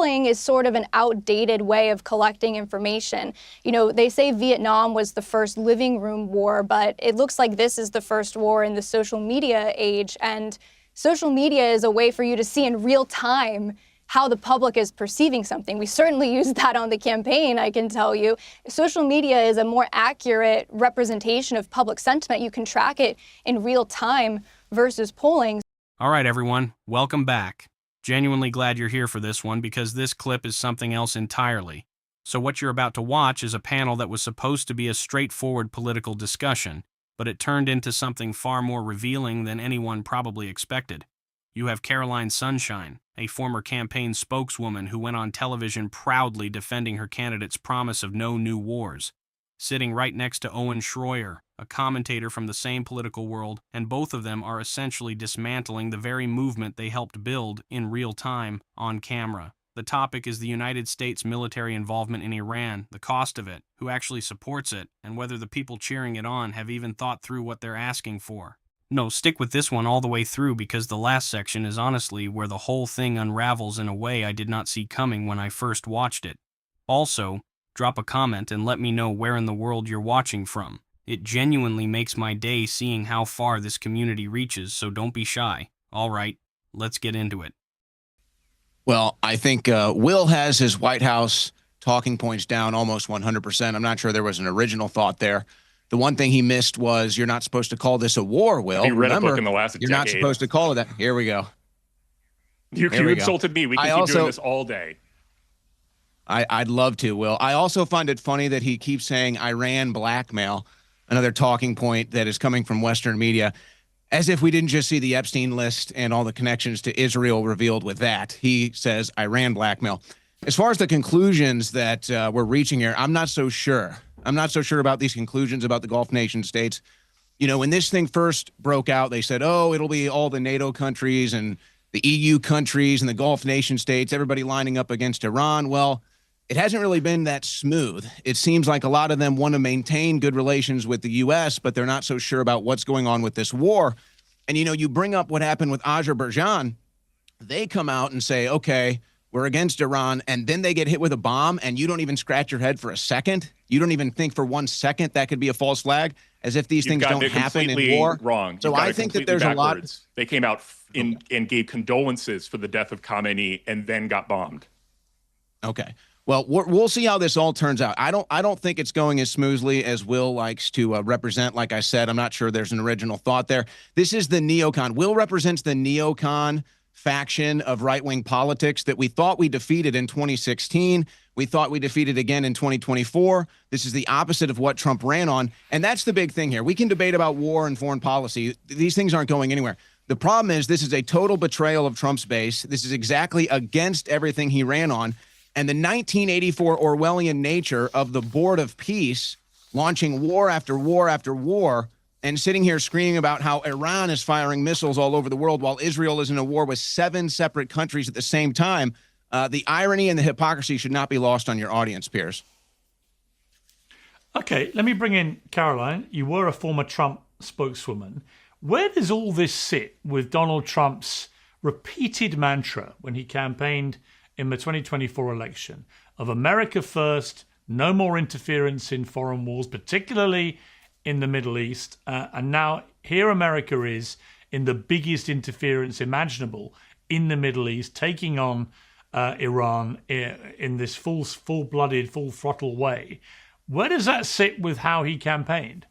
polling is sort of an outdated way of collecting information. You know, they say Vietnam was the first living room war, but it looks like this is the first war in the social media age. And social media is a way for you to see in real time how the public is perceiving something. We certainly use that on the campaign, I can tell you. Social media is a more accurate representation of public sentiment. You can track it in real time versus polling. All right, everyone, welcome back. Genuinely glad you're here for this one because this clip is something else entirely. So what you're about to watch is a panel that was supposed to be a straightforward political discussion, but it turned into something far more revealing than anyone probably expected. You have Caroline Sunshine, a former campaign spokeswoman who went on television proudly defending her candidate's promise of no new wars, sitting right next to Owen Shroyer, a commentator from the same political world, and both of them are essentially dismantling the very movement they helped build in real time on camera. The topic is the United States military involvement in Iran, the cost of it, who actually supports it, and whether the people cheering it on have even thought through what they're asking for. No, stick with this one all the way through because the last section is honestly where the whole thing unravels in a way I did not see coming when I first watched it. Also, drop a comment and let me know where in the world you're watching from. It genuinely makes my day seeing how far this community reaches, so don't be shy. All right, let's get into it. Well, I think Will has his White House talking points down almost 100%. I'm not sure there was an original thought there. The one thing he missed was you're not supposed to call this a war, Will. He read Remember, a book in the last you're decade. not supposed to call it that. Here we go. You insulted me. We can keep doing this all day. I'd love to, Will. I also find it funny that he keeps saying Iran blackmail, another talking point that is coming from Western media, as if we didn't just see the Epstein list and all the connections to Israel revealed with that. He says Iran blackmail. As far as the conclusions that we're reaching here, I'm not so sure. I'm not so sure about these conclusions about the Gulf nation states. You know, when this thing first broke out, they said, oh, it'll be all the NATO countries and the EU countries and the Gulf nation states, everybody lining up against Iran. Well, it hasn't really been that smooth. It seems like a lot of them want to maintain good relations with the U.S., but they're not so sure about what's going on with this war. And, you know, you bring up what happened with Azerbaijan. They come out and say, okay, we're against Iran, and then they get hit with a bomb, and you don't even scratch your head for a second. You don't even think for 1 second that could be a false flag, as if these things don't happen in war. Wrong. So I think that there's backwards. A lot. They came out and gave condolences for the death of Khamenei, and then got bombed. Okay. Well, we'll see how this all turns out. I don't think it's going as smoothly as Will likes to represent. Like I said, I'm not sure there's an original thought there. This is the neocon. Will represents the neocon faction of right-wing politics that we thought we defeated in 2016. We thought we defeated again in 2024. This is the opposite of what Trump ran on. And that's the big thing here. We can debate about war and foreign policy. These things aren't going anywhere. The problem is this is a total betrayal of Trump's base. This is exactly against everything he ran on. And the 1984 Orwellian nature of the Board of Peace launching war after war after war and sitting here screaming about how Iran is firing missiles all over the world while Israel is in a war with 7 separate countries at the same time. The irony and the hypocrisy should not be lost on your audience, Piers. Okay, let me bring in Caroline. You were a former Trump spokeswoman. Where does all this sit with Donald Trump's repeated mantra when he campaigned in the 2024 election of America first, no more interference in foreign wars, particularly in the Middle East. And now here America is in the biggest interference imaginable in the Middle East, taking on Iran in this full-blooded, full-throttle way. Where does that sit with how he campaigned?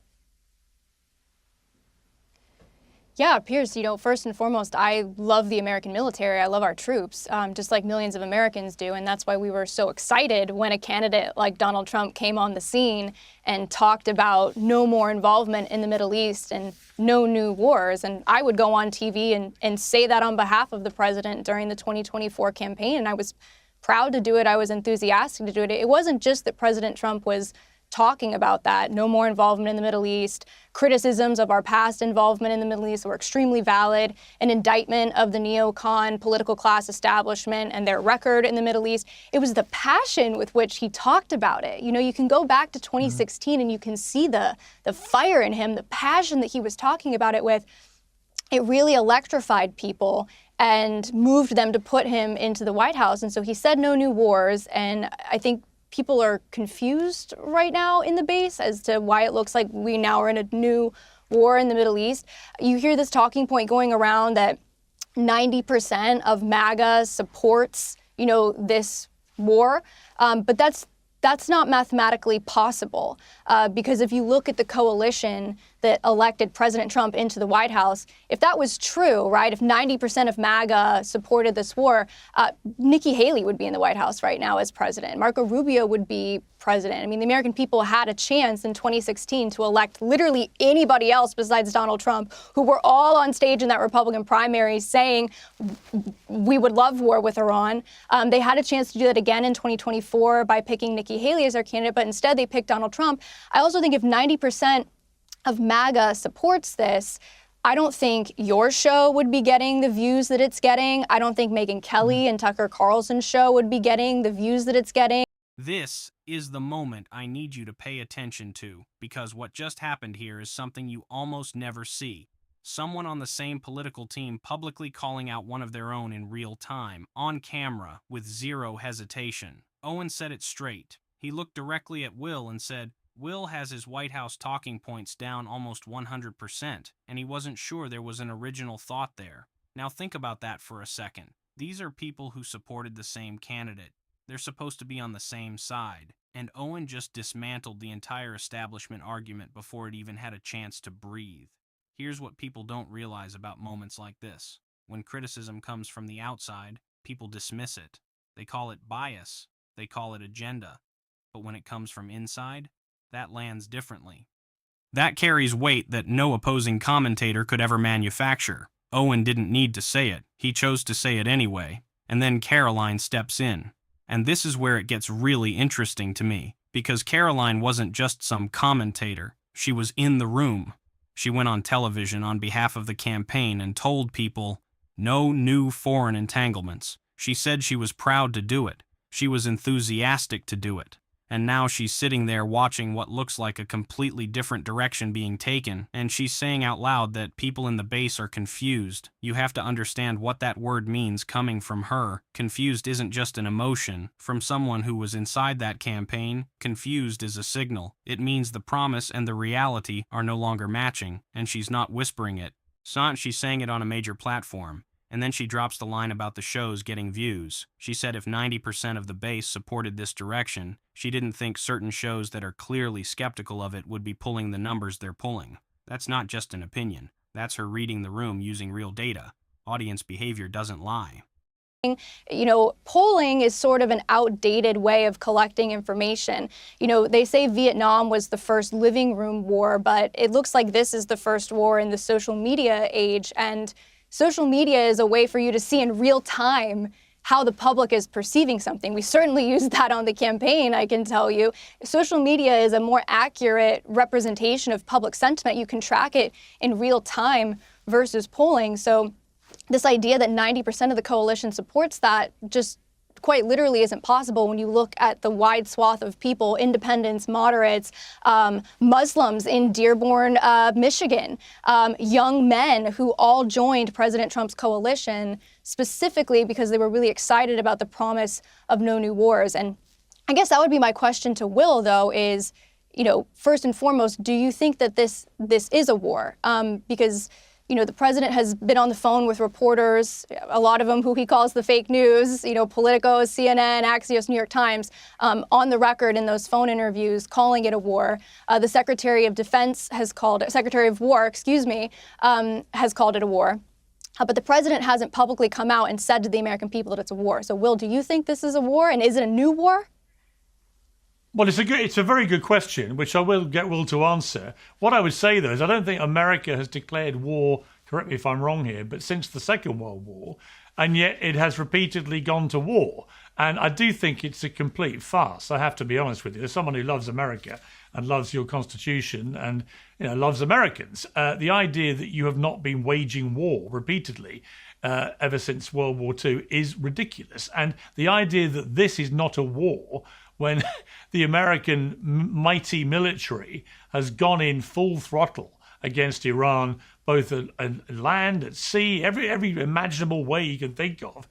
Yeah, Piers, you know, first and foremost, I love the American military. I love our troops, just like millions of Americans do. And that's why we were so excited when a candidate like Donald Trump came on the scene and talked about no more involvement in the Middle East and no new wars. And I would go on TV and say that on behalf of the president during the 2024 campaign. And I was proud to do it. I was enthusiastic to do it. It wasn't just that President Trump was talking about that, no more involvement in the Middle East. Criticisms of our past involvement in the Middle East were extremely valid. An indictment of the neocon political class establishment and their record in the Middle East. It was the passion with which he talked about it. You know, you can go back to 2016 and you can see the fire in him, the passion that he was talking about it with. It really electrified people. and moved them to put him into the White House. And so he said no new wars. And I think people are confused right now in the base as to why it looks like we now are in a new war in the Middle East. You hear this talking point going around that 90% of MAGA supports, this war, but that's not mathematically possible because if you look at the coalition that elected President Trump into the White House, if that was true, right, if 90% of MAGA supported this war, Nikki Haley would be in the White House right now as president. Marco Rubio would be president. I mean, the American people had a chance in 2016 to elect literally anybody else besides Donald Trump, who were all on stage in that Republican primary saying we would love war with Iran. They had a chance to do that again in 2024 by picking Nikki Haley as their candidate, but instead they picked Donald Trump. I also think if 90% of MAGA supports this, I don't think your show would be getting the views that it's getting. I don't think Megyn Kelly and Tucker Carlson's show would be getting the views that it's getting. This is the moment I need you to pay attention to, because what just happened here is something you almost never see. Someone on the same political team publicly calling out one of their own in real time, on camera, with zero hesitation. Owen said it straight. He looked directly at Will and said, Will has his White House talking points down almost 100%, and he wasn't sure there was an original thought there. Now think about that for a second. These are people who supported the same candidate. They're supposed to be on the same side, and Owen just dismantled the entire establishment argument before it even had a chance to breathe. Here's what people don't realize about moments like this. When criticism comes from the outside, people dismiss it. They call it bias. They call it agenda. But when it comes from inside, that lands differently. That carries weight that no opposing commentator could ever manufacture. Owen didn't need to say it. He chose to say it anyway. And then Caroline steps in. And this is where it gets really interesting to me, because Caroline wasn't just some commentator. She was in the room. She went on television on behalf of the campaign and told people, no new foreign entanglements. She said she was proud to do it. She was enthusiastic to do it. And now she's sitting there watching what looks like a completely different direction being taken, and she's saying out loud that people in the base are confused. You have to understand what that word means coming from her. Confused isn't just an emotion. From someone who was inside that campaign, confused is a signal. It means the promise and the reality are no longer matching, and she's not whispering it. She's saying it on a major platform. And then she drops the line about the shows getting views. She said if 90% of the base supported this direction, she didn't think certain shows that are clearly skeptical of it would be pulling the numbers they're pulling. That's not just an opinion. That's her reading the room using real data. Audience behavior doesn't lie. Polling is sort of an outdated way of collecting information. They say Vietnam was the first living room war, but it looks like this is the first war in the social media age. And social media is a way for you to see in real time how the public is perceiving something. We certainly use that on the campaign, I can tell you. Social media is a more accurate representation of public sentiment. You can track it in real time versus polling. So this idea that 90% of the coalition supports that just quite literally isn't possible when you look at the wide swath of people, independents, moderates, Muslims in Dearborn, Michigan, young men who all joined President Trump's coalition specifically because they were really excited about the promise of no new wars. And I guess that would be my question to Will, though, is, first and foremost, do you think that this is a war? Because the president has been on the phone with reporters, a lot of them who he calls the fake news, Politico, CNN, Axios, New York Times, on the record in those phone interviews calling it a war. The Secretary of War, has called it a war. But the president hasn't publicly come out and said to the American people that it's a war. So, Will, do you think this is a war? And is it a new war? Well, it's a very good question, which I will get Will to answer. What I would say, though, is I don't think America has declared war, correct me if I'm wrong here, but since the Second World War, and yet it has repeatedly gone to war. And I do think it's a complete farce, I have to be honest with you. As someone who loves America and loves your Constitution and loves Americans, the idea that you have not been waging war repeatedly ever since World War II is ridiculous. And the idea that this is not a war when the American mighty military has gone in full throttle against Iran, both at land, at sea, every imaginable way you can think of.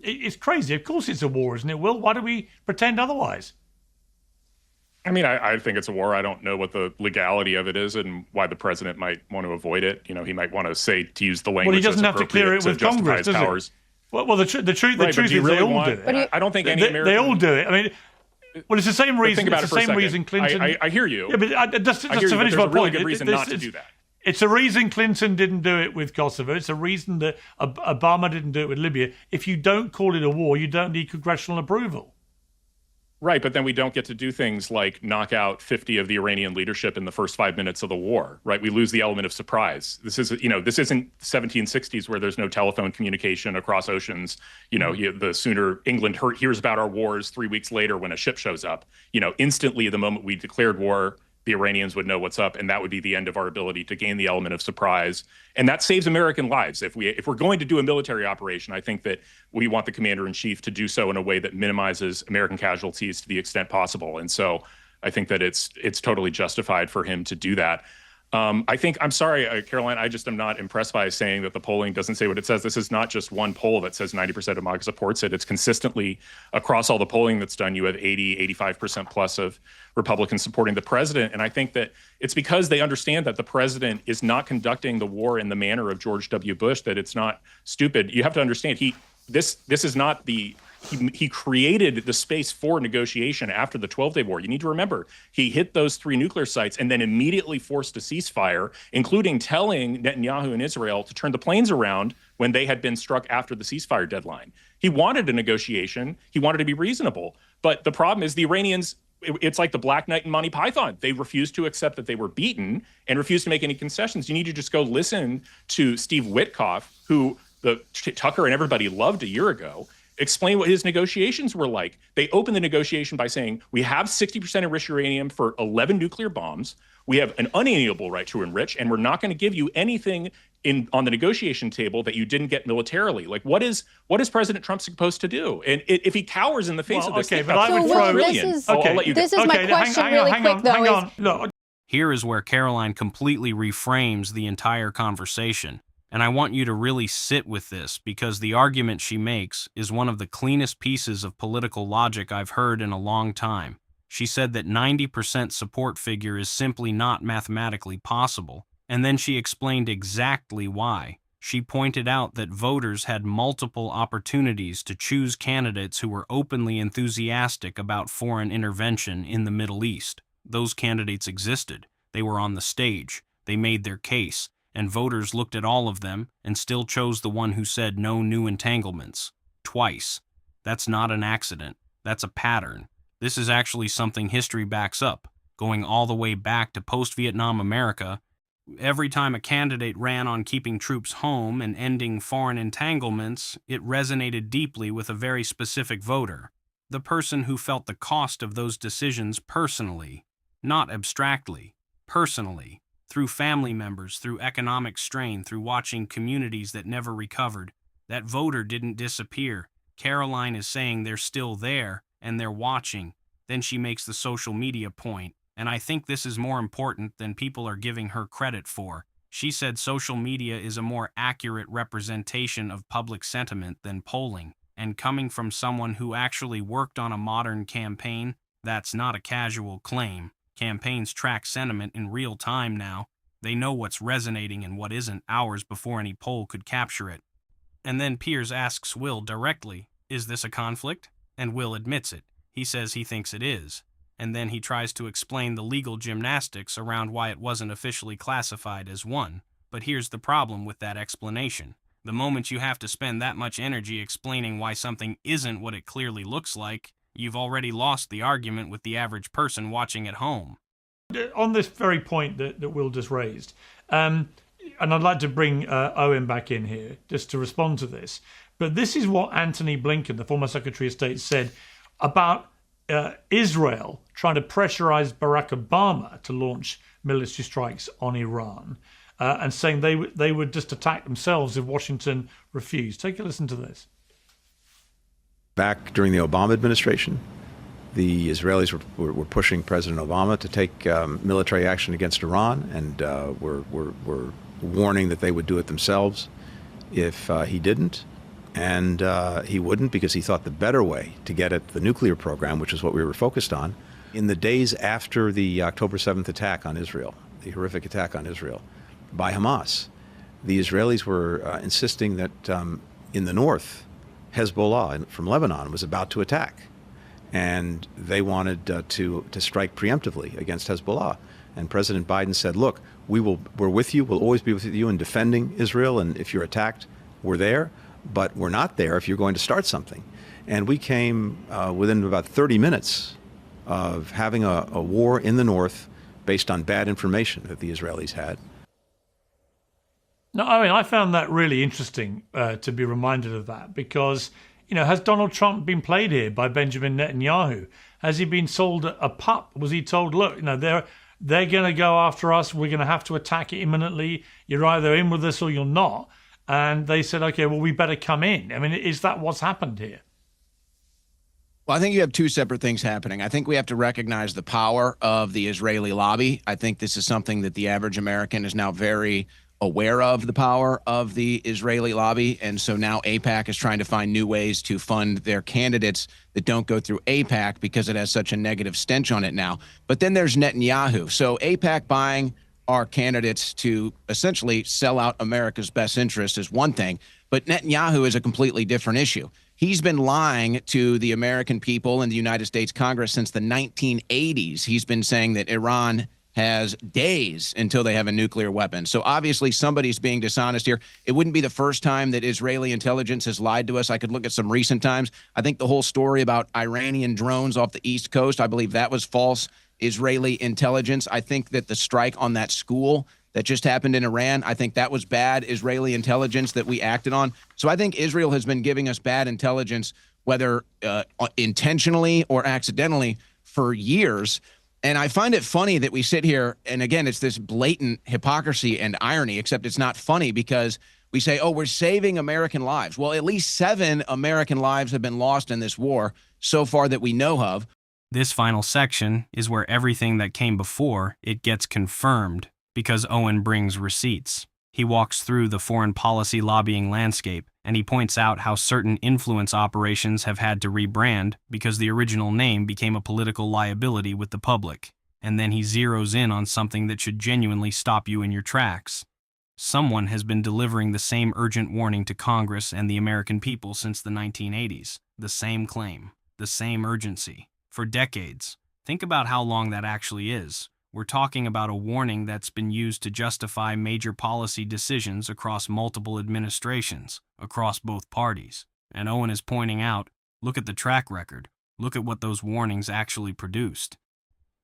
It's crazy. Of course it's a war, isn't it, Will? Why do we pretend otherwise? I mean, I think it's a war. I don't know what the legality of it is and why the president might want to avoid it. You know, he might want to say, to use the language. Well, he doesn't have to clear it with Congress, does he? Well, the truth is they all do it. I don't think any American... They all do it. I mean, well, it's the same reason. It's the same reason Clinton. I hear you. Yeah, but just to finish my point, really good reason not to do that. It's a reason Clinton didn't do it with Kosovo. It's a reason that Obama didn't do it with Libya. If you don't call it a war, you don't need congressional approval. Right, but then we don't get to do things like knock out 50 of the Iranian leadership in the first 5 minutes of the war, right? We lose the element of surprise. This isn't 1760s where there's no telephone communication across oceans. The sooner England hears about our wars 3 weeks later when a ship shows up, instantly the moment we declared war, the Iranians would know what's up, and that would be the end of our ability to gain the element of surprise. And that saves American lives. If we're going to do a military operation, I think that we want the commander-in-chief to do so in a way that minimizes American casualties to the extent possible. And so I think that it's totally justified for him to do that. I'm sorry, Caroline, I just am not impressed by saying that the polling doesn't say what it says. This is not just one poll that says 90% of MAGA supports it. It's consistently across all the polling that's done. You have 85% plus of Republicans supporting the president. And I think that it's because they understand that the president is not conducting the war in the manner of George W. Bush, that it's not stupid. You have to understand, this is not he created the space for negotiation after the 12-day war. You need to remember, he hit those 3 nuclear sites and then immediately forced a ceasefire, including telling Netanyahu and Israel to turn the planes around when they had been struck after the ceasefire deadline. He wanted a negotiation. He wanted to be reasonable. But the problem is the Iranians, it's like the Black Knight in Monty Python. They refused to accept that they were beaten and refused to make any concessions. You need to just go listen to Steve Witkoff, who Tucker and everybody loved a year ago, explain what his negotiations were like. They opened the negotiation by saying, we have 60% enriched uranium for 11 nuclear bombs. We have an unalienable right to enrich, and we're not going to give you anything on the negotiation table that you didn't get militarily. Like, what is President Trump supposed to do? And if he cowers in the face of this, okay, but I would throw this is my question really quick, though. Hang on. Look. Here is where Caroline completely reframes the entire conversation. And I want you to really sit with this, because the argument she makes is one of the cleanest pieces of political logic I've heard in a long time. She said that 90% support figure is simply not mathematically possible, and then she explained exactly why. She pointed out that voters had multiple opportunities to choose candidates who were openly enthusiastic about foreign intervention in the Middle East. Those candidates existed. They were on the stage. They made their case. And voters looked at all of them and still chose the one who said no new entanglements. Twice. That's not an accident. That's a pattern. This is actually something history backs up. Going all the way back to post-Vietnam America, every time a candidate ran on keeping troops home and ending foreign entanglements, it resonated deeply with a very specific voter. The person who felt the cost of those decisions personally, not abstractly, personally. Through family members, through economic strain, through watching communities that never recovered. That voter didn't disappear. Caroline is saying they're still there, and they're watching. Then she makes the social media point, and I think this is more important than people are giving her credit for. She said social media is a more accurate representation of public sentiment than polling, and coming from someone who actually worked on a modern campaign, that's not a casual claim. Campaigns track sentiment in real time now. They know what's resonating and what isn't hours before any poll could capture it. And then Piers asks Will directly, is this a conflict? And Will admits it. He says he thinks it is. And then he tries to explain the legal gymnastics around why it wasn't officially classified as one. But here's the problem with that explanation. The moment you have to spend that much energy explaining why something isn't what it clearly looks like, you've already lost the argument with the average person watching at home. On this very point that Will just raised, and I'd like to bring Owen back in here just to respond to this, but this is what Antony Blinken, the former Secretary of State, said about Israel trying to pressurize Barack Obama to launch military strikes on Iran, and saying they would just attack themselves if Washington refused. Take a listen to this. Back during the Obama administration, The Israelis were pushing President Obama to take military action against Iran, and were warning that they would do it themselves if he didn't. And he wouldn't, because he thought the better way to get at the nuclear program, which is what we were focused on, in the days after the October 7th attack on Israel, the horrific attack on Israel by Hamas, the Israelis were insisting that in the north, Hezbollah from Lebanon was about to attack. And they wanted to strike preemptively against Hezbollah. And President Biden said, look, we're with you, we'll always be with you in defending Israel, and if you're attacked, we're there, but we're not there if you're going to start something. And we came within about 30 minutes of having a war in the north based on bad information that the Israelis had. No, I mean, I found that really interesting to be reminded of that, because, you know, has Donald Trump been played here by Benjamin Netanyahu? Has he been sold a pup? Was he told, look, you know, they're going to go after us, we're going to have to attack it imminently, you're either in with us or you're not? And they said, okay, well, we better come in. I mean, is that what's happened here? Well, I think you have two separate things happening. I think we have to recognize the power of the Israeli lobby. I think this is something that the average American is now very aware of, the power of the Israeli lobby. And so now AIPAC is trying to find new ways to fund their candidates that don't go through AIPAC because it has such a negative stench on it now. But then there's Netanyahu. So AIPAC buying our candidates to essentially sell out America's best interest is one thing, but Netanyahu is a completely different issue. He's been lying to the American people and the United States Congress since the 1980s. He's been saying that Iran has days until they have a nuclear weapon. So obviously somebody's being dishonest here. It wouldn't be the first time that Israeli intelligence has lied to us. I could look at some recent times. I think the whole story about Iranian drones off the East Coast, I believe that was false Israeli intelligence. I think that the strike on that school that just happened in Iran, I think that was bad Israeli intelligence that we acted on. So I think Israel has been giving us bad intelligence, whether intentionally or accidentally, for years. And I find it funny that we sit here, and again, it's this blatant hypocrisy and irony, except it's not funny because we say, oh, we're saving American lives. Well, at least 7 American lives have been lost in this war so far that we know of. This final section is where everything that came before it gets confirmed, because Owen brings receipts. He walks through the foreign policy lobbying landscape, and he points out how certain influence operations have had to rebrand because the original name became a political liability with the public. And then he zeroes in on something that should genuinely stop you in your tracks. Someone has been delivering the same urgent warning to Congress and the American people since the 1980s. The same claim, the same urgency. For decades. Think about how long that actually is. We're talking about a warning that's been used to justify major policy decisions across multiple administrations, across both parties. And Owen is pointing out, look at the track record. Look at what those warnings actually produced.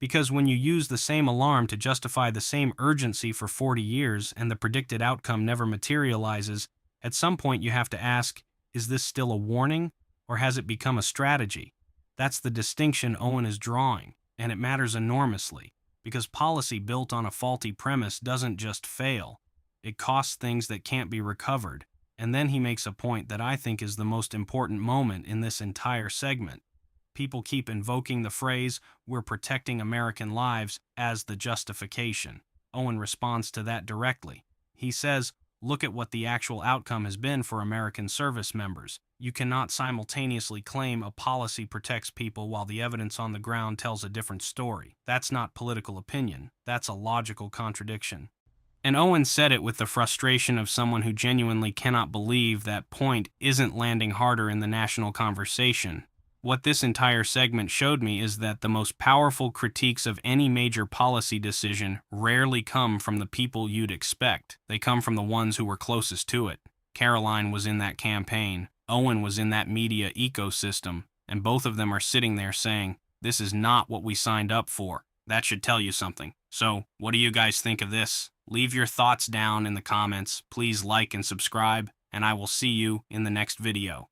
Because when you use the same alarm to justify the same urgency for 40 years and the predicted outcome never materializes, at some point you have to ask, is this still a warning, or has it become a strategy? That's the distinction Owen is drawing, and it matters enormously. Because policy built on a faulty premise doesn't just fail. It costs things that can't be recovered. And then he makes a point that I think is the most important moment in this entire segment. People keep invoking the phrase, we're protecting American lives, as the justification. Owen responds to that directly. He says, look at what the actual outcome has been for American service members. You cannot simultaneously claim a policy protects people while the evidence on the ground tells a different story. That's not political opinion. That's a logical contradiction. And Owen said it with the frustration of someone who genuinely cannot believe that point isn't landing harder in the national conversation. What this entire segment showed me is that the most powerful critiques of any major policy decision rarely come from the people you'd expect. They come from the ones who were closest to it. Caroline was in that campaign. Owen was in that media ecosystem. And both of them are sitting there saying, this is not what we signed up for. That should tell you something. So, what do you guys think of this? Leave your thoughts down in the comments. Please like and subscribe, and I will see you in the next video.